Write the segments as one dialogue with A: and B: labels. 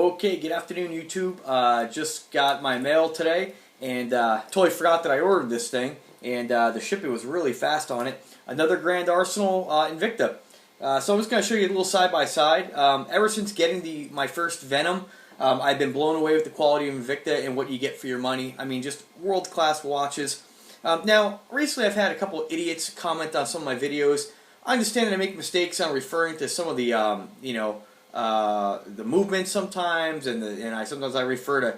A: Okay, good afternoon, YouTube. Just got my mail today, and totally forgot that I ordered this thing, and the shipping was really fast on it. Another Grand Arsenal Invicta. So I'm just going to show you a little side by side. Ever since getting my first Venom, I've been blown away with the quality of Invicta and what you get for your money. I mean, just world-class watches. Now, recently I've had a couple of idiots comment on some of my videos. I understand that I make mistakes on referring to some of the, the movement sometimes, and sometimes I refer to,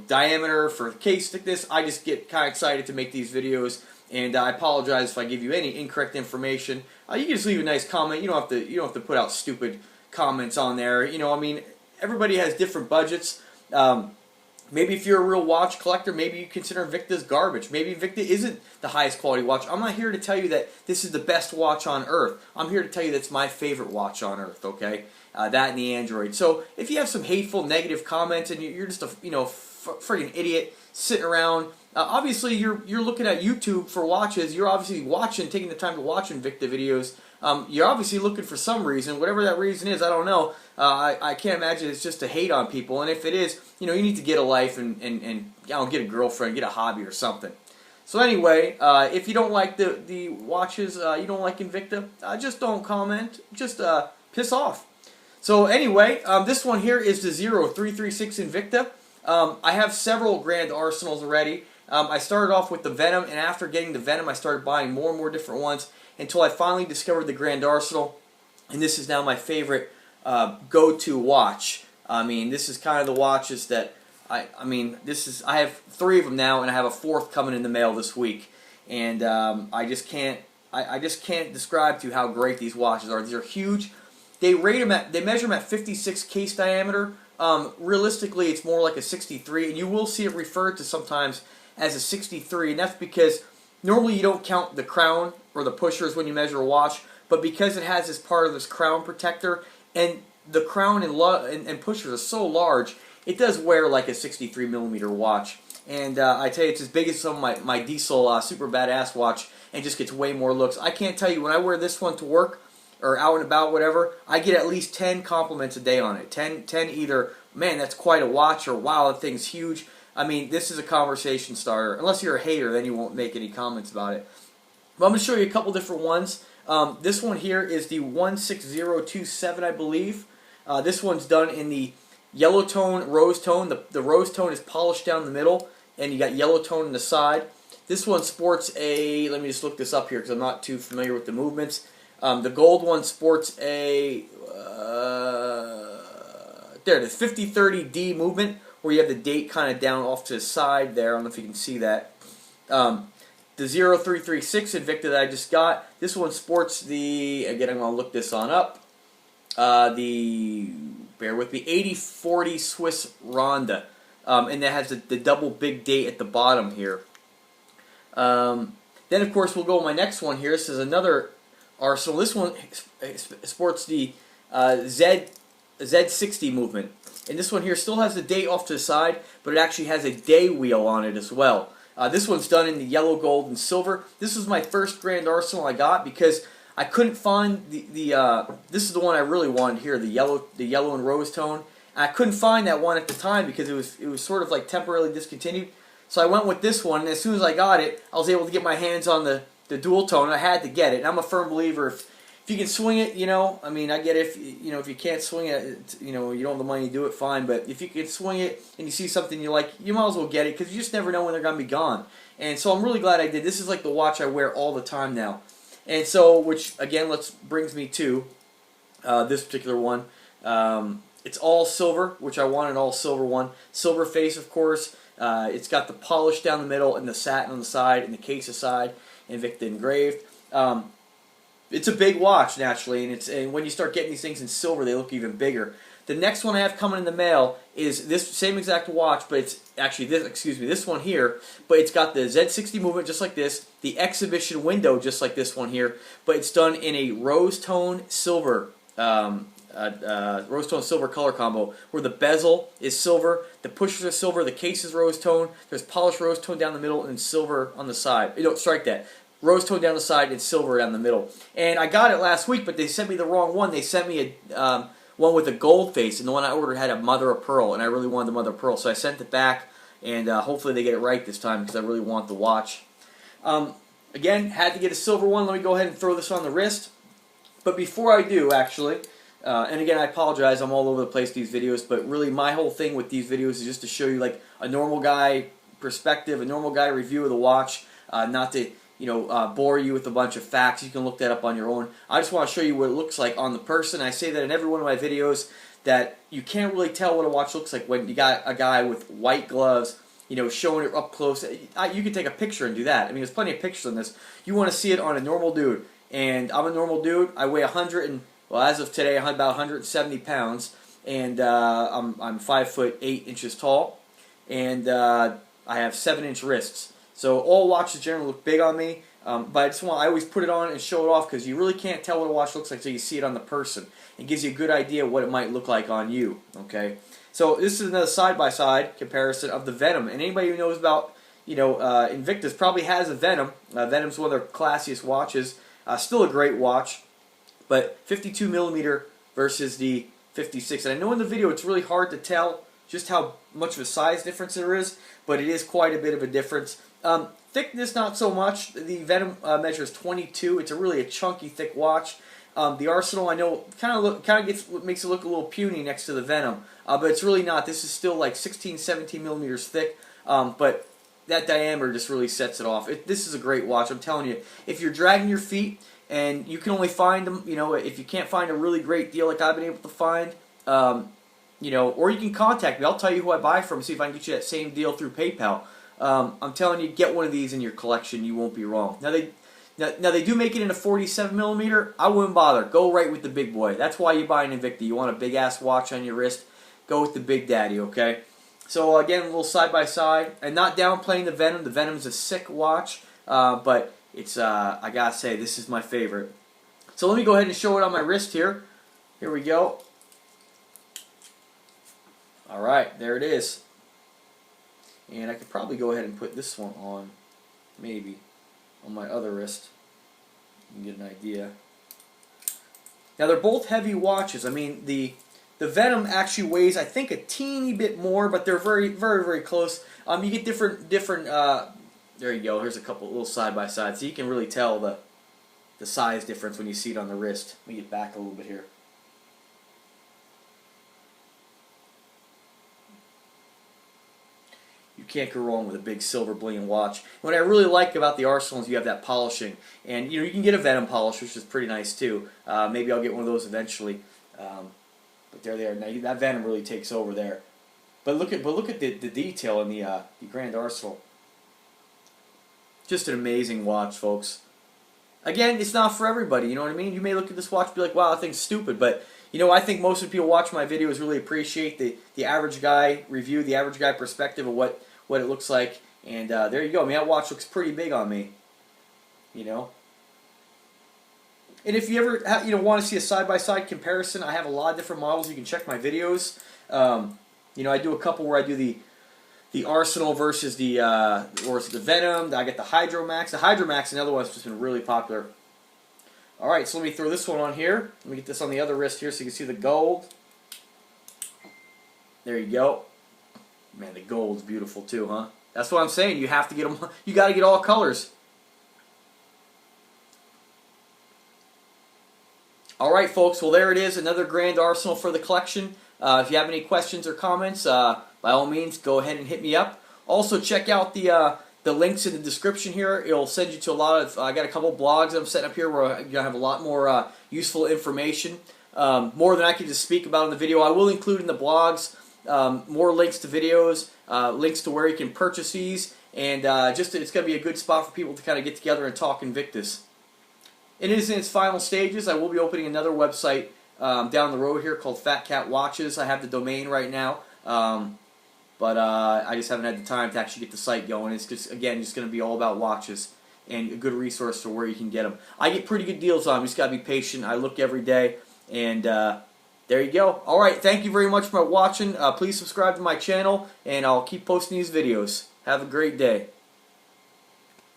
A: diameter for case thickness. I just get kind of excited to make these videos, and I apologize if I give you any incorrect information. You can just leave a nice comment. You don't have to put out stupid comments on there. I mean, everybody has different budgets. Maybe if you're a real watch collector, maybe you consider Invicta's garbage. Maybe Invicta isn't the highest quality watch. I'm not here to tell you that this is the best watch on earth. I'm here to tell you that's my favorite watch on earth, okay? That and the Android. So if you have some hateful, negative comments and you're just a friggin' idiot sitting around, obviously you're looking at YouTube for watches. You're obviously taking the time to watch Invicta videos. You're obviously looking for some reason. Whatever that reason is, I don't know. I can't imagine it's just to hate on people. And if it is, you need to get a life and get a girlfriend, get a hobby or something. So anyway, if you don't like the watches, you don't like Invicta, just don't comment. Just piss off. So anyway, this one here is the 0336 Invicta. I have several Grand Arsenals already. I started off with the Venom, and after getting the Venom, I started buying more and more different ones until I finally discovered the Grand Arsenal, and this is now my favorite go-to watch. I mean, this is kind of the watches that I have 3 of them now, and I have a 4th coming in the mail this week, and I just can't describe to you how great these watches are. These are huge. They measure them at 56 case diameter. Realistically, it's more like a 63, and you will see it referred to sometimes as a 63, and that's because normally you don't count the crown or the pushers when you measure a watch, but because it has this part of this crown protector, and the crown and pushers are so large, it does wear like a 63 millimeter watch. And I tell you, it's as big as some of my Diesel Super Badass watch, and just gets way more looks. I can't tell you, when I wear this one to work, or out and about, whatever, I get at least 10 compliments a day on it. 10 either, man, that's quite a watch, or wow, that thing's huge. I mean, this is a conversation starter. Unless you're a hater, then you won't make any comments about it. But I'm going to show you a couple different ones. This one here is the 16027, I believe. This one's done in the yellow tone, rose tone. The rose tone is polished down the middle, and you got yellow tone on the side. This one sports a, let me just look this up here because I'm not too familiar with the movements. The gold one sports a, the 5030D movement, where you have the date kind of down off to the side there. I don't know if you can see that. The 0336 Invicta that I just got, this one sports the, again, I'm going to look this on up, bear with me, 8040 Swiss Ronda. And that has the double big date at the bottom here. Then, of course, we'll go with my next one here. This is another Arsenal. This one sports the Z60 movement. And this one here still has the date off to the side, but it actually has a day wheel on it as well. This one's done in the yellow, gold, and silver. This was my first Grand Arsenal I got because I couldn't find this is the one I really wanted here, the yellow and rose tone. And I couldn't find that one at the time because it was sort of like temporarily discontinued. So I went with this one, and as soon as I got it, I was able to get my hands on the dual tone. I had to get it, and I'm a firm believer if you can swing it, I mean, I get it, if you can't swing it, you don't have the money to do it, fine, but if you can swing it and you see something you like, you might as well get it, because you just never know when they're going to be gone. And so I'm really glad I did. This is like the watch I wear all the time now. And so, which again brings me to this particular one. It's all silver, which I want an all silver one. Silver face, of course. It's got the polish down the middle and the satin on the side and the case aside, Invicta engraved. It's a big watch, naturally, and when you start getting these things in silver, they look even bigger. The next one I have coming in the mail is this same exact watch, but it's actually this one here, but it's got the Z60 movement just like this, the exhibition window just like this one here, but it's done in a rose tone silver color combo, where the bezel is silver, the pushers are silver, the case is rose tone, there's polished rose tone down the middle, and silver on the side. You don't strike that. Rose tone down the side and silver down the middle. And I got it last week, but they sent me the wrong one. They sent me a one with a gold face, and the one I ordered had a mother of pearl, and I really wanted the mother of pearl, so I sent it back, and hopefully they get it right this time because I really want the watch. Again, had to get a silver one. Let me go ahead and throw this on the wrist. But before I do, actually, and again, I apologize, I'm all over the place with these videos, but really my whole thing with these videos is just to show you like a normal guy perspective, a normal guy review of the watch, not to bore you with a bunch of facts. You can look that up on your own. I just want to show you what it looks like on the person. I say that in every one of my videos, that you can't really tell what a watch looks like when you got a guy with white gloves, showing it up close. You can take a picture and do that. I mean, there's plenty of pictures on this. You want to see it on a normal dude. And I'm a normal dude. I weigh as of today, I'm about 170 pounds. And I'm 5'8" tall. And I have 7-inch wrists. So all watches generally look big on me. But I always put it on and show it off because you really can't tell what a watch looks like until you see it on the person. It gives you a good idea of what it might look like on you. Okay. So this is another side-by-side comparison of the Venom. And anybody who knows about, Invictus probably has a Venom. Venom's one of their classiest watches. Still a great watch. But 52 millimeter versus the 56. And I know in the video it's really hard to tell just how much of a size difference there is. But it is quite a bit of a difference. Thickness, not so much. The Venom measures 22. It's really a chunky, thick watch. The Arsenal, I know, makes it look a little puny next to the Venom, but it's really not. This is still like 16, 17 millimeters thick, but that diameter just really sets it off. This is a great watch. I'm telling you, if you're dragging your feet and you can only find them, if you can't find a really great deal like I've been able to find, or you can contact me. I'll tell you who I buy from, see if I can get you that same deal through PayPal. I'm telling you, get one of these in your collection. You won't be wrong. Now they do make it in a 47 millimeter. I wouldn't bother. Go right with the big boy. That's why you buy an Invicta. You want a big ass watch on your wrist. Go with the Big Daddy. Okay. So again, a little side by side, and not downplaying the Venom. The Venom's a sick watch, but it's I gotta say this is my favorite. So let me go ahead and show it on my wrist here. Here we go. All right, there it is. And I could probably go ahead and put this one on, maybe, on my other wrist. You can get an idea. Now they're both heavy watches. I mean, the Venom actually weighs, I think, a teeny bit more, but they're very, very, very close. You get different. There you go. Here's a couple little side by side, so you can really tell the size difference when you see it on the wrist. Let me get back a little bit here. You can't go wrong with a big silver bling watch. What I really like about the Arsenal is you have that polishing, and you can get a Venom polish, which is pretty nice too. Maybe I'll get one of those eventually. But there they are. Now that Venom really takes over there. But look at the detail in the Grand Arsenal. Just an amazing watch, folks. Again, it's not for everybody. You know what I mean? You may look at this watch and be like, "Wow, that thing's stupid," but I think most of the people watching my videos really appreciate the average guy review, the average guy perspective of what it looks like. And there you go. I mean, that watch looks pretty big on me. And if you ever want to see a side-by-side comparison, I have a lot of different models. You can check my videos. I do a couple where I do the Arsenal versus the Venom. I get the Hydromax. The Hydromax, another one that's just been really popular. All right, so let me throw this one on here. Let me get this on the other wrist here so you can see the gold. There you go. Man, the gold's beautiful too, huh? That's what I'm saying. You have to get them. You got to get all colors. All right, folks. Well, there it is. Another Grand Arsenal for the collection. If you have any questions or comments, by all means, go ahead and hit me up. Also, check out the links in the description here. It'll send you to a lot of. I got a couple blogs I'm setting up here where you're gonna have a lot more useful information, more than I can just speak about in the video. I will include in the blogs more links to videos, links to where you can purchase these, and it's gonna be a good spot for people to kind of get together and talk Invictus. It is in its final stages. I will be opening another website down the road here called Fat Cat Watches. I have the domain right now. But I just haven't had the time to actually get the site going. It's just going to be all about watches and a good resource for where you can get them. I get pretty good deals on them. You just got to be patient. I look every day, and there you go. All right, thank you very much for watching. Please subscribe to my channel, and I'll keep posting these videos. Have a great day.